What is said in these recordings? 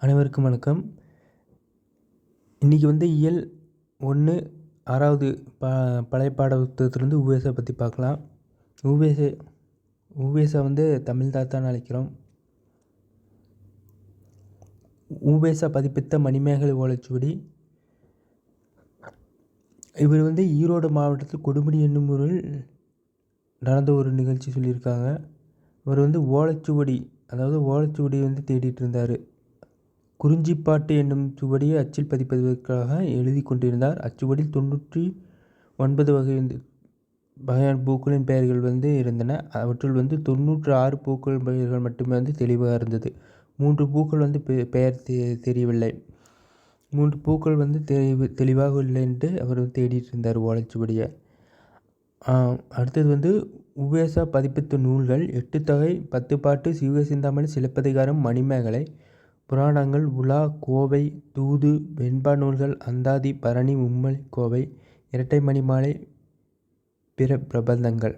அனைவருக்கும் வணக்கம். இன்றைக்கி வந்து இயல் 1 6வது பழைய பாட புத்தகத்திலேருந்து உவேசா பற்றி பார்க்கலாம். உவேசா வந்து தமிழ் தாத்தான்னு அழைக்கிறோம். உவேசா பதிப்பித்த மணிமேகலை ஓலைச்சுவடி. இவர் வந்து ஈரோடு மாவட்டத்தில் கொடுமுடி என்னும் ஊரில் நடந்த ஒரு நிகழ்ச்சி சொல்லியிருக்காங்க. இவர் வந்து ஓலைச்சுவடி வந்து தேடிட்டு இருந்தார். குறிஞ்சிப்பாட்டு என்னும் சுவடியை அச்சில் பதிப்பதற்காக எழுதி கொண்டிருந்தார். அச்சுவடியில் 99 வகையான பூக்களின் பெயர்கள் வந்து இருந்தன. அவற்றுள் வந்து 96 பூக்கள் பெயர்கள் மட்டுமே வந்து தெளிவாக இருந்தது. 3 பூக்கள் வந்து பெயர் தெரியவில்லை. 3 பூக்கள் வந்து தெளிவாக இல்லைன்ட்டு அவர் தேடிட்டு இருந்தார் ஓலைச்சுவடியை. அடுத்தது வந்து உவேசா பதிப்பித்த நூல்கள் 8 தொகை, 10 பாட்டு, சிவசிந்தாமணி, சிலப்பதிகாரம், மணிமேகலை, புராணங்கள், உலா, கோவை, தூது, வெண்பா நூல்கள், அந்தாதி, பரணி, மும்மொழி கோவை, இரட்டை மணிமாலை, பிற பிரபந்தங்கள்.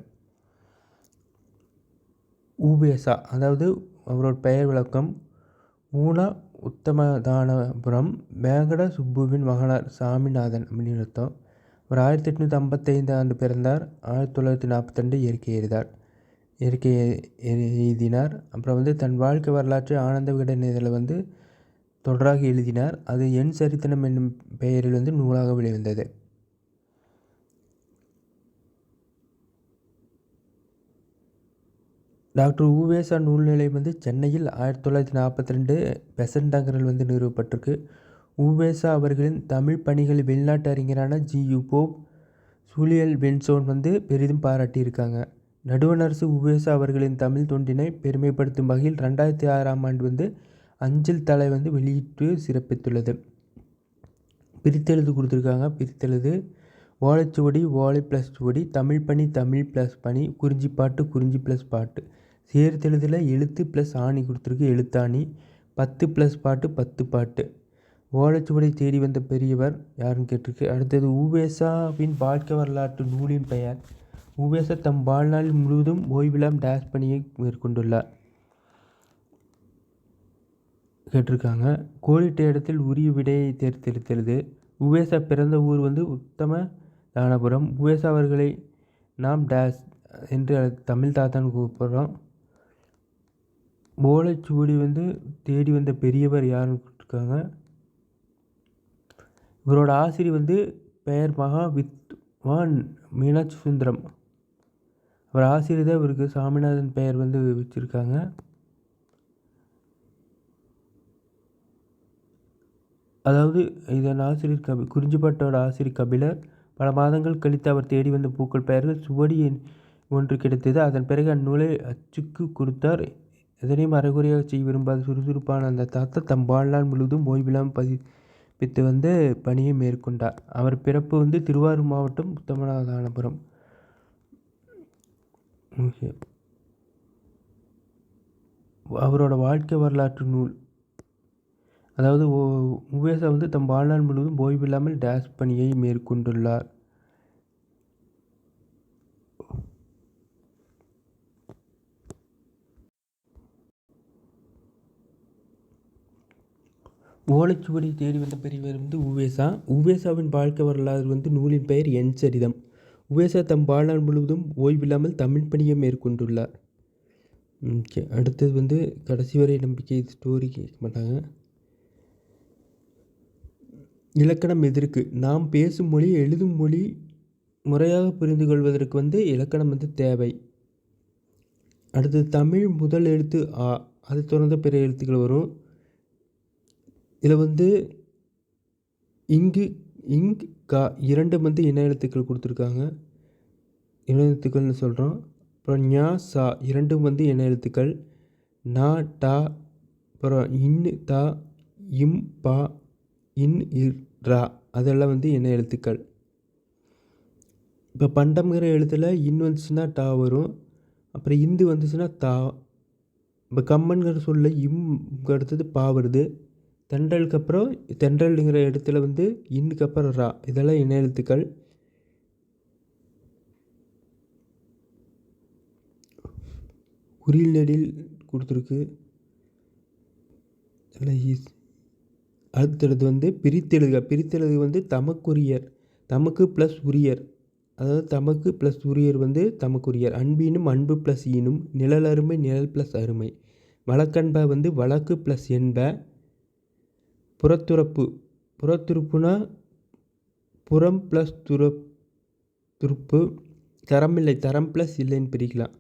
உவேசா அதாவது அவரோட பெயர் விளக்கம்: ஊனா உத்தமதானபுரம் வேங்கட சுப்புவின் மகனார் சாமிநாதன் அப்படின்னு அர்த்தம். அவர் 1855 ஆண்டு பிறந்தார். 1942 இயற்கை எழுதினார். அப்புறம் வந்து தன் வாழ்க்கை வரலாற்றை ஆனந்த விகடன் இதில் வந்து தொடராக எழுதினார். அது என் சரித்திரம் என்னும் பெயரில் வந்து நூலாக வெளிவந்தது. டாக்டர் உவேசா நூல் நிலையம் வந்து சென்னையில் 1942 பெசன்ட் நகரில் வந்து நிறுவப்பட்டிருக்கு. உவேசா அவர்களின் தமிழ் பணிகளை வெளிநாட்டு அறிஞரான ஜி.யு. போப், சூழியல் வென்சோன் வந்து பெரிதும் பாராட்டியிருக்காங்க. நடுவணரசு உவேசா அவர்களின் தமிழ் தொண்டினை பெருமைப்படுத்தும் வகையில் 2006ஆம் ஆண்டு வந்து அஞ்சல் தலை வந்து வெளியிட்டு சிறப்பித்துள்ளது. பிரித்தெழுது கொடுத்துருக்காங்க. பிரித்தெழுது: ஓலைச்சுவடி, ஓலை ப்ளஸ் சுவடி, தமிழ் பணி, தமிழ் ப்ளஸ் பணி, குறிஞ்சிப்பாட்டு, குறிஞ்சி ப்ளஸ் பாட்டு. சேர்த்தெழுதில் எழுத்து ப்ளஸ் ஆணி கொடுத்துருக்கு, எழுத்தாணி. 10 ப்ளஸ் பாட்டு, 10 பாட்டு. ஓலைச்சுவடி தேடி வந்த பெரியவர் யாருன்னு கேட்டிருக்கு. அடுத்தது உவேசாவின் வாழ்க்கை வரலாற்று நூலின் பெயர். உவேசா தம் வாழ்நாள் முழுவதும் ஓய்வில்லாம் டேஷ் பணியை மேற்கொண்டுள்ளார் கேட்டிருக்காங்க. கோடிட்ட இடத்தில் உரிய விடையை தேர்ந்தெடுத்தது. உவேசா பிறந்த ஊர் வந்து உத்தமதானபுரம். உவேசா அவர்களை நாம் டேஷ் என்று தமிழ் தாத்தான்னு கூப்பிட்றோம். ஓலைச்சுவடி வந்து தேடி வந்த பெரியவர் யாருன்னு கொடுத்துருக்காங்க. இவரோட ஆசிரியர் வந்து பெயர் மகா வித்வான் மீனாட்சி சுந்தரம். அவர் ஆசிரியர் தான் இவருக்கு சாமிநாதன் பெயர் வந்து வச்சுருக்காங்க. அதாவது இதன் ஆசிரியர் குறிஞ்சிப்பாட்டோட ஆசிரியர் கபிலர். பல மாதங்கள் கழித்து அவர் தேடி வந்த பூக்கள் பெயர்கள் சுவடி ஒன்று கிடைத்தது. அதன் பிறகு அந்நூலை அச்சுக்கு கொடுத்தார். எதனையும் அரைகுறையாக செய்ய விரும்பாத சுறுசுறுப்பான அந்த தாத்தா தம் வாழ்நாள் முழுவதும் ஓய்வில்லாமல் பதிப்பித்து வந்து பணியை மேற்கொண்டார். அவர் பிறப்பு வந்து திருவாரூர் மாவட்டம் உத்தமதானபுரம். ஓகே. அவரோட வாழ்க்கை வரலாற்று நூல். அதாவது உவேசா வந்து தம் வாழ்நாள் முழுவதும் ஓய்வில்லாமல் டேஷ் பணியை மேற்கொண்டுள்ளார். ஓலைச்சுவடி தேடி வந்த பெரியவர் வந்து உவேசா. உவேசாவின் வாழ்க்கை வரலாறு வந்து நூலின் பெயர் என் சரிதம். உவேசா தம் வாழ்நாள் முழுவதும் ஓய்வில்லாமல் தமிழ் பணியை மேற்கொண்டுள்ளார். ஓகே. அடுத்தது வந்து கடைசி வரை நம்பிக்கை ஸ்டோரி கேட்க மாட்டாங்க. இலக்கணம் எதற்கு? நாம் பேசும் மொழி, எழுதும் மொழி முறையாக புரிந்து கொள்வதற்கு வந்து இலக்கணம் வந்து தேவை. அடுத்தது தமிழ் முதல் எழுத்து ஆ, அது தொடர்ந்த பிற எழுத்துக்கள் வரும். இதில் வந்து இங்கு, கா இரண்டும் வந்து இன எழுத்துக்கள் கொடுத்துருக்காங்க. இன எழுத்துக்கள்னு சொல்கிறோம். அப்புறம் ஞா, சா இரண்டும் வந்து இன எழுத்துக்கள். நா, டா, அப்புறம் இன்னு, தா, இம், பா, இன், ரா அதெல்லாம் வந்து இன எழுத்துக்கள். இப்போ பண்டம்ங்கிற எழுத்தில் இன் வந்துச்சுன்னா டா வரும். அப்புறம் இந்து வந்துச்சுன்னா தா. இப்போ கம்மன்கிற சொல்ல இம்க்கு அடுத்தது பா வருது. தென்றலுக்கு அப்புறம் தென்றல்ங்கிற இடத்துல வந்து இன்னுக்கு அப்புறம் ரா. இதெல்லாம் இன எழுத்துக்கள். குறில் நெடில் கொடுத்துருக்கு. இதெல்லாம் ஈஸி. அடுத்தது வந்து பிரித்தெழுக. பிரித்தெழுக வந்து தமக்குரியர், தமக்கு ப்ளஸ் உரியர், அதாவது தமக்கு ப்ளஸ் உரியர் வந்து தமக்குரியர். அன்பினும் அன்பு ப்ளஸ் ஈனும், நிழலருமை நிழல் ப்ளஸ் அருமை. வழக்கன்ப வந்து வழக்கு ப்ளஸ் என்ப. புறத்துறப்பு, புறத்துறுப்புனா புறம் ப்ளஸ் துறுப்பு. தரமில்லை, தரம் ப்ளஸ் இல்லைன்னு பிரிக்கலாம்.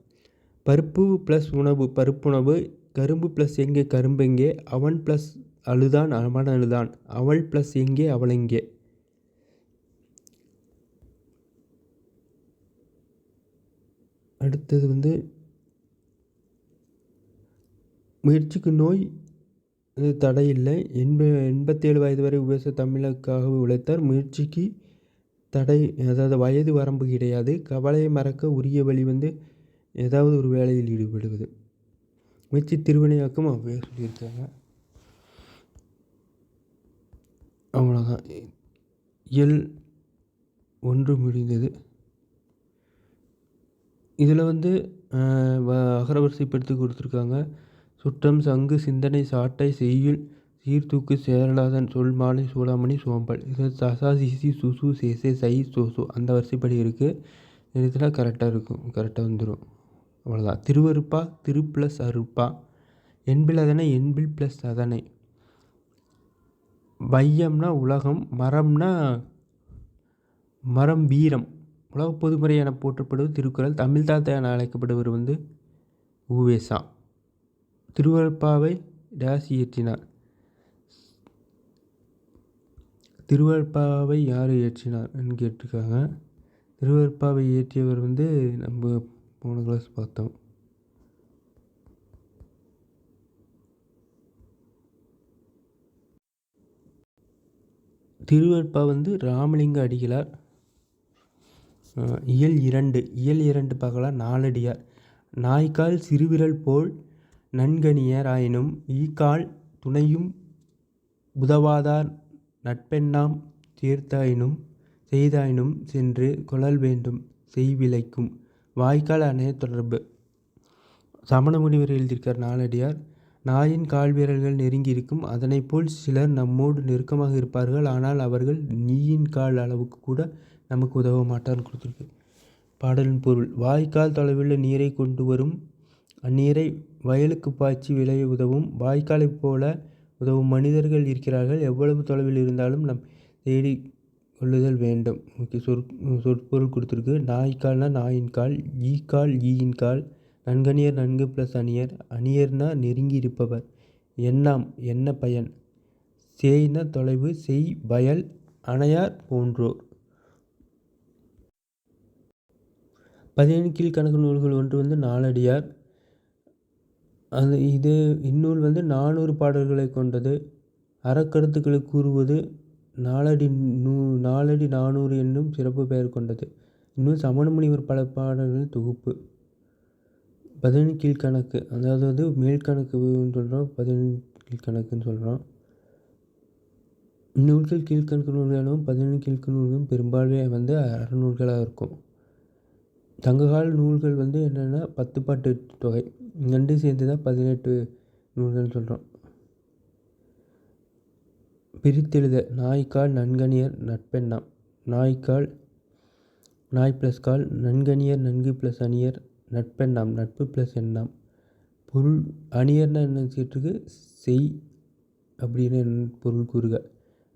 பருப்பு ப்ளஸ் உணவு பருப்புணவு. கரும்பு ப்ளஸ் எங்கே கரும்பெங்கே. அவன் ப்ளஸ் அழுதான் அவன் அழுதான். அவள் ப்ளஸ் எங்கே அவளெங்கே. அடுத்தது வந்து முயற்சிக்கு நோய் தடையில்லை. 87 வயது வரை உபேச தமிழுக்காக உழைத்தார். முயற்சிக்கு தடை, அதாவது வயது வரம்பு கிடையாது. கவலையை மறக்க உரிய வழி வந்து ஏதாவது ஒரு வேலையில் ஈடுபடுவது. முயற்சி திருவினையாக்கும் அவ்வையார் சொல்லியிருக்காங்க. அவ்வளோதான். இயல் 1 முடிந்தது. இதில் வந்து அகரவரிசைப்படுத்தி கொடுத்துருக்காங்க. சுற்றம் சங்கு சிந்தனை சாட்டை செய்யுள் சீர்தூக்கு சேரலாதன் சொல் மாலை சூடாமணி சோம்பல். இது சசா சிசி சுசு சேசே சை சோசு அந்த வரிசைப்படி இருக்குது. இதில் கரெக்டாக இருக்கும், கரெக்டாக வந்துடும். அவ்வளோதான். திருவருப்பா திரு ப்ளஸ் அருப்பா. என்பில் அதனை என்பில் ப்ளஸ் அதனை. வையம்னா உலகம், மரம்னா மரம் வீரம். உலக பொதுமுறை என போற்றப்படுவது திருக்குறள். தமிழ் தாத்தா என அழைக்கப்படுவர் வந்து உவேசா. திருவருட்பாவை டேஸ் இயற்றினார். திருவருட்பாவை யார் இயற்றினார்னு கேட்டிருக்காங்க. திருவருட்பாவை இயற்றியவர் வந்து நம்ம போன கிளாஸ் பார்த்தோம். திருவருட்பா வந்து ராமலிங்க அடிகளார். இயல் 2. இயல் 2 பார்க்கலாம். நாலடியார். நாய்க்கால் சிறுவிரல் போல் நன்கணியர் ஆயினும் ஈக்கால் துணையும் உதவாதார் நட்பெண்ணாம் சேர்த்தாயினும் செய்தாயினும் சென்று கொள்ளல் வேண்டும் செய்விலைக்கும். வாய்க்கால் அணைய தொடர்பு. சமண முனிவர் எழுதியிருக்கார் நாலடியார். நாயின் கால் வீரர்கள் நெருங்கி இருக்கும், அதனை போல் சிலர் நம்மோடு நெருக்கமாக இருப்பார்கள். ஆனால் அவர்கள் நீயின் கால் அளவுக்கு கூட நமக்கு உதவ மாட்டார்னு கொடுத்துருக்கு. பாடலின் பொருள். வாய்க்கால் தொலைவுள்ள நீரை கொண்டு வரும், அந்நீரை வயலுக்கு பாய்ச்சி விளைய உதவும் வாய்க்காலைப் போல உதவும் மனிதர்கள் இருக்கிறார்கள். எவ்வளவு தொலைவில் இருந்தாலும் நம் தேடி கொள்ளுதல் வேண்டும். ஓகே, சொற்பொருள் கொடுத்துருக்கு. நாய்க்கால்னா நாயின் கால், ஈக்கால் ஈயின் கால், நன்கணியர் நன்கு ப்ளஸ் அணியர். அணியர்னா நெருங்கி இருப்பவர். எண்ணாம் என்ன பயன். சேய்னா தொலைவு, செய் வயல், அணையார் போன்றோர். 17 கீழ்கணக்கு நூல்கள். ஒன்று வந்து நாலடியார். இது இந்நூல் வந்து 400 பாடல்களை கொண்டது. அறக்கருத்துக்களை கூறுவது. நாலடி 400 என்னும் சிறப்பு பெயர் கொண்டது. இன்னும் சமண முனிவர் பல பாடல்களின் தொகுப்பு. 17 கீழ்கணக்கு, அதாவது வந்து மேல்கணக்குன்னு சொல்கிறோம், 17 கீழ்கணக்குன்னு சொல்கிறோம். இந்நூல்கள் கீழ்கணக்கு நூல்களும் 17 கீழ்கணக்கு நூல்களும் பெரும்பான்மையாக வந்து அறநூல்களாக இருக்கும். சங்ககால நூல்கள் வந்து என்னென்னா 10 பாட்டு தொகை ரெண்டு சேர்ந்து தான் 18 நூல்கள்னு சொல்கிறோம். பிரித்தெழுத. நாய்க்கால் நன்கணியர் நட்பெண்ணாம். நாய்க்கால் நாய் ப்ளஸ் கால், நன்கணியர் நன்கு ப்ளஸ் அணியர், நட்பெண்ணாம் நட்பு ப்ளஸ் எண்ணாம். பொருள். அணியர்னா என்ன கேட்டிருக்கு, செய் அப்படின்னு பொருள் கூறுக.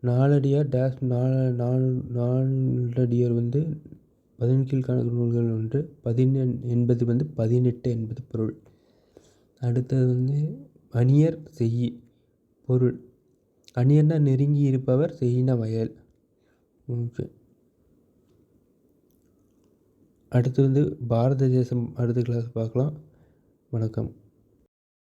நாலடியார் டேஸ் நாலடியார் வந்து 17 கீழ்கணக்கு நூல்கள் ஒன்று. 18 என்பது வந்து 18 என்பது பொருள். அடுத்தது வந்து அணியர் செய் பொருள். அணியர்னா நெருங்கி இருப்பவர், செய்யின வயல். ஓகே. அடுத்து வந்து பாரத தேசம் அடுத்த கிளாஸ் பார்க்கலாம். வணக்கம்.